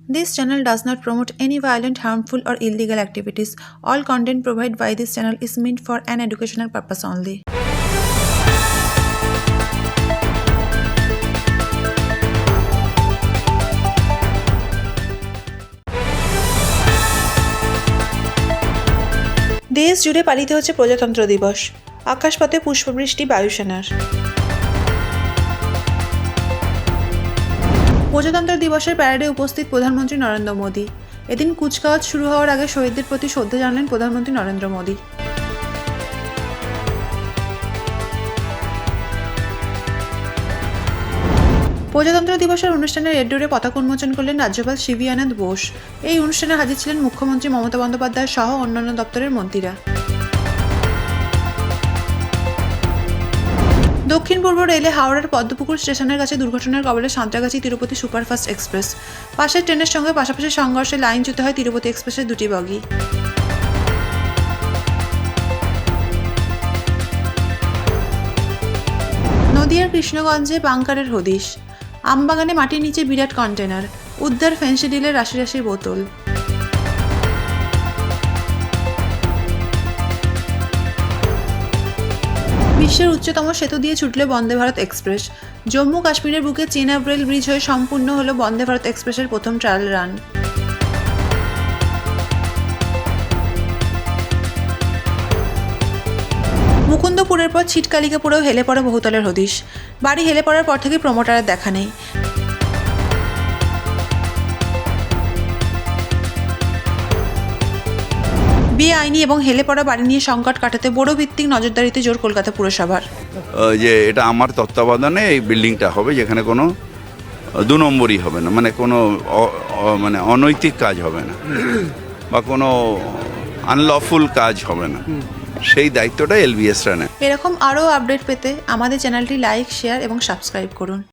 This channel does not promote any violent, harmful, or illegal activities. All content provided by this channel is meant for an educational purpose only. দেশ জুড়ে পালিত হচ্ছে প্রজাতন্ত্র দিবস। আকাশপথে পুষ্পবৃষ্টি বায়ুসেনার। প্রজাতন্ত্র দিবসের প্যারেডে উপস্থিত প্রধানমন্ত্রী নরেন্দ্র মোদী। এদিন কুচকাওয়াজ শুরু হওয়ার আগে শহীদদের প্রতি শ্রদ্ধা জানালেন প্রধানমন্ত্রী নরেন্দ্র মোদী। প্রজাতন্ত্র দিবসের অনুষ্ঠানে রেড ডোরে পতাকা উন্মোচন করলেন রাজ্যপাল সিভি আনন্দ বোস। এই অনুষ্ঠানে হাজির ছিলেন মুখ্যমন্ত্রী মমতা বন্দ্যোপাধ্যায় সহ অন্যান্য দপ্তরের মন্ত্রীরা। দক্ষিণ পূর্ব রেলে হাওড়ার পদ্মপুকুর স্টেশনের কাছে দুর্ঘটনার কবলে সাঁতরাগাছি তিরুপতি সুপারফাস্ট এক্সপ্রেস। পাশের ট্রেনের সঙ্গে পাশাপাশি সংঘর্ষে লাইনচ্যুত হয় তিরুপতি এক্সপ্রেসের দুটি বগি। নদিয়ার কৃষ্ণগঞ্জে বাংকারের হদিশ। আমবাগানে মাটির নিচে বিরাট কন্টেনার। উদ্ধার ফেন্সিডিলের রাশি রাশি বোতল। বিশ্বের উচ্চতম সেতু দিয়ে ছুটল বন্দে ভারত এক্সপ্রেস। জম্মু কাশ্মীরের বুকে চেনাব রেল ব্রিজ হয়ে সম্পূর্ণ হল বন্দে ভারত এক্সপ্রেসের প্রথম ট্রায়াল রান। মুকুন্দপুরের পর ছিটকালিকাপুরেও হেলে পড়ে বহুতলের হদিশ। বাড়ি হেলে পড়ার পর থেকে প্রমোটারের দেখা নেই। বেআইনি এবং হেলে পড়া বাড়ি নিয়ে সংকট কাটাতে বড় ভিত্তিক নজরদারিতে জোর কলকাতা পুরসভার। যে এটা আমার তত্ত্বাবধানে এই বিল্ডিংটা হবে, যেখানে কোনো দু নম্বরই হবে না, মানে কোনো মানে অনৈতিক কাজ হবে না বা কোনো আনলফুল কাজ হবে না, সেই দায়িত্বটা এলবিএসরা নেয়। এরকম আরও আপডেট পেতে আমাদের চ্যানেলটি লাইক, শেয়ার এবং সাবস্ক্রাইব করুন।